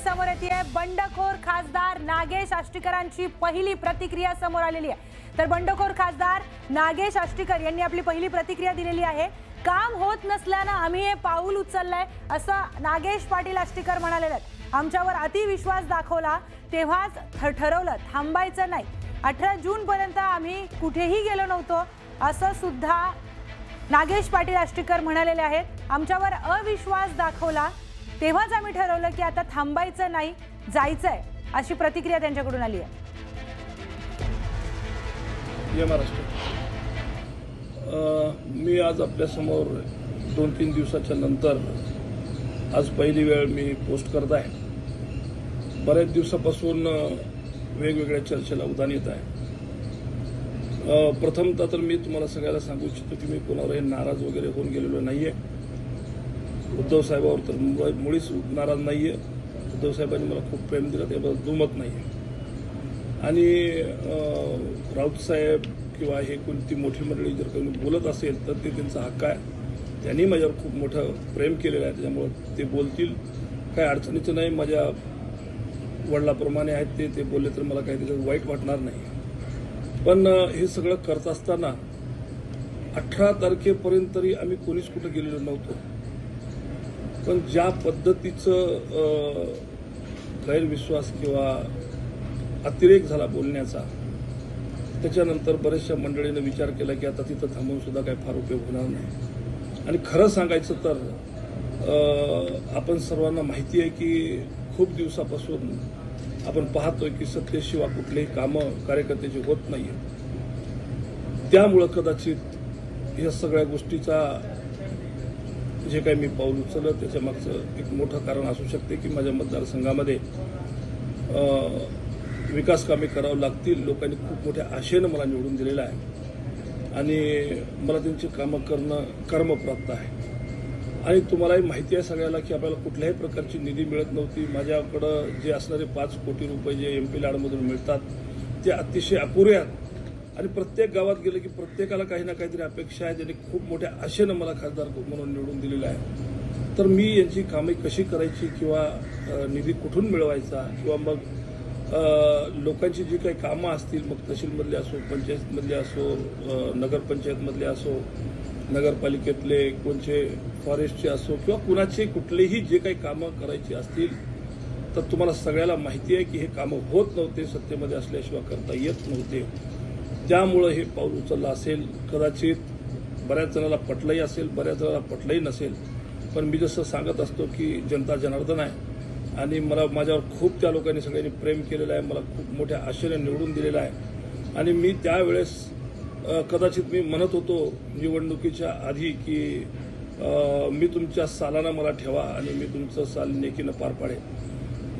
समोर येते। बंडखोर खासदार नागेश आष्टीकरांची पहिली प्रतिक्रिया समोर आलेली आहे। तर बंडखोर खासदार नागेश आष्टीकर यांनी आपली पहिली प्रतिक्रिया दिलेली आहे। काम होत नसल्याने आम्ही हे पाऊल उचललंय असं नागेश पाटील आष्टीकर म्हणाले आहेत। आमच्यावर अतिविश्वास दाखवला तेव्हाच ठरवलं थांबायचं नाही। 18 जून पर्यंत आम्ही कुठेही गेलो नव्हतो असं सुद्धा नागेश पाटील आष्टीकर म्हणालेले आहेत। आमच्यावर अविश्वास दाखवला तेव्हाच आम्ही ठरवलं की आता थांबायचं नाही, जायचंय, अशी प्रतिक्रिया त्यांच्याकडून आली आहे। जय महाराष्ट्र। मी आज आपल्या समोर 2-3 दिवसाच्या नंतर आज पहिली वेळ मी पोस्ट करत आहे। बऱ्याच दिवसापासून वेगवेगळ्या चर्चेला उधाण येत आहे। प्रथमतः तर मी तुम्हाला सगळ्याला सांगू इच्छितो की मी कोणावरही नाराज वगैरे होऊन गेलेलो नाहीये। उद्धव साहेबांवर तर मुळीच नाराज नाहीये। उद्धव साहेबांनी मला खूप प्रेम दिलं, त्याबद्दल दुमत नाहीये। आणि राऊत साहेब किंवा हे कोणती मोठी मंडळी जर कोणी बोलत असेल तर ते त्यांचा हक्क आहे। त्यांनी माझ्यावर खूप मोठं प्रेम केलेलं आहे, त्याच्यामुळे ते बोलतील, काही अडचणीचं नाही। माझ्या वडिलाप्रमाणे आहेत ते बोलले तर मला काही त्याच्यात वाईट वाटणार नाही। पण हे सगळं करत असताना 18 तारखेपर्यंत तरी आम्ही कोणीच कुठं गेलेलो नव्हतो। पण ज्या पद्धतीचं गैरविश्वास किंवा अतिरेक झाला बोलण्याचा, त्याच्यानंतर बऱ्याचशा मंडळीने विचार केला की आता तिथं थांबून सुद्धा काही फार उपयोग होणार नाही। आणि खरं सांगायचं तर आपण सर्वांना माहिती आहे की खूप दिवसापासून आपण पाहतोय की सत्तेशिवाय कुठलेही कामं कार्यकर्त्याची होत नाहीये। त्यामुळं कदाचित या सगळ्या गोष्टीचा जे काही मी पाऊल उचललं त्याच्या मागचं एक मोठं कारण असू शकते की माझ्या मतदारसंघामध्ये विकास कामे करावं लागतील। लोकांनी खूप मोठ्या आशेनं मला निवडून दिलेलं आहे आणि मला त्यांची कामं करणं कर्मप्राप्त आहे। आणि तुम्हालाही माहिती आहे सगळ्याला की आपल्याला कुठल्याही प्रकारची निधी मिळत नव्हती। माझ्याकडं जे असणारे 5 कोटी रुपये जे MP लाडमधून मिळतात ते अतिशय अपुरे आहेत। आणि प्रत्येक गावात गेलं की प्रत्येकाला काही ना काहीतरी अपेक्षा आहे। ज्यांनी खूप मोठ्या आशेनं मला खासदार म्हणून निवडून दिलेलं आहे। तर मी यांची कामे कशी करायची किंवा निधी कुठून मिळवायचा किंवा मग लोकांची जी काही कामं असतील, मग तहसीलमधले असो, पंचायतमधले असो, नगरपंचायतमधले असो, नगरपालिकेतले कोणचे फॉरेस्टचे असो किंवा कुणाचे कुठलेही जे काही कामं करायची असतील तर तुम्हाला सगळ्याला माहिती आहे की हे कामं होत नव्हते, सत्तेमध्ये असल्याशिवाय करता येत नव्हते। त्यामुळं हे पाऊल उचललं असेल। कदाचित बऱ्याच जणांना पटलंही असेल, बऱ्याच जणांना पटलंही नसेल। पण मी जसं सांगत असतो की जनता जनार्दन आहे आणि माझ्यावर खूप त्या लोकांनी सगळ्यांनी प्रेम केलेलं आहे, मला खूप मोठ्या आशेने निवडून दिलेलं आहे। आणि मी त्यावेळेस कदाचित मी म्हणत होतो निवडणुकीच्या आधी की मी तुमच्या सालाना मला ठेवा आणि मी तुमचं साल नेकीनं पार पाडेन।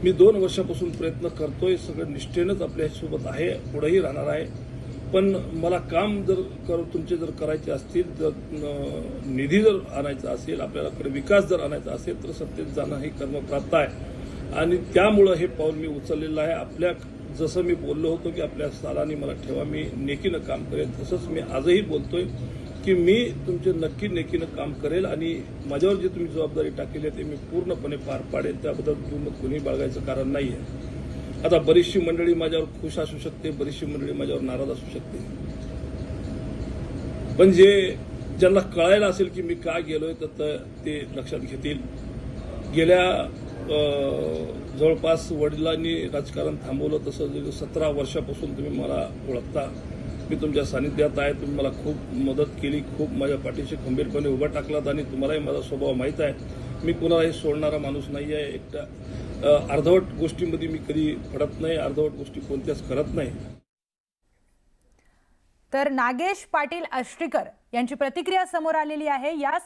मी 2 वर्षापासून प्रयत्न करतोय, सगळं निष्ठेनंच आपल्यासोबत आहे, पुढेही राहणार आहे। पण मला काम तुमचे जर करायचे असतील, जर निधी जर आणायचा असेल, आपल्याकडे विकास जर आणायचा असेल तर सत्तेत जाणं हे कर्मप्राप्त आहे। आणि त्यामुळं हे पाऊल मी उचललेलं आहे। जसं मी बोललो होतो की आपल्या सालानी मला ठेवा, मी नेकीनं काम करेल, तसंच मी आजही बोलतोय की मी तुमचे नक्की नेकीनं काम करेल आणि माझ्यावर जी तुम्ही जबाबदारी टाकली आहे ते मी पूर्णपणे पार पाडेल। त्याबद्दल तुम्ही कोणी बाळगायचं कारण नाही आहे। आता बरीचशी मंडळी माझ्यावर खुश असू शकते, बरीचशी मंडळी माझ्यावर नाराज असू शकते। पण ज्यांना कळायला असेल की मी का गेलोय तर ते लक्षात घेतील। गेल्या जवळपास वडिलांनी राजकारण थांबवलं तसं 17 वर्षापासून तुम्ही मला ओळखता। मी तुमच्या सानिध्यात आहे, तुम्ही मला खूप मदत केली, खूप माझ्या पाठीशी खंबीरपणे उभा टाकलात आणि तुम्हालाही माझा स्वभाव माहीत आहे। मी कुणालाही सोडणारा माणूस नाही आहे। एकटा अर्धवट गोष्टींमध्ये मी कधी पडत नाही, अर्धवट गोष्टी कोणत्याच करत नाही। तर नागेश पाटील आष्टीकर यांची प्रतिक्रिया समोर आलेली आहे। या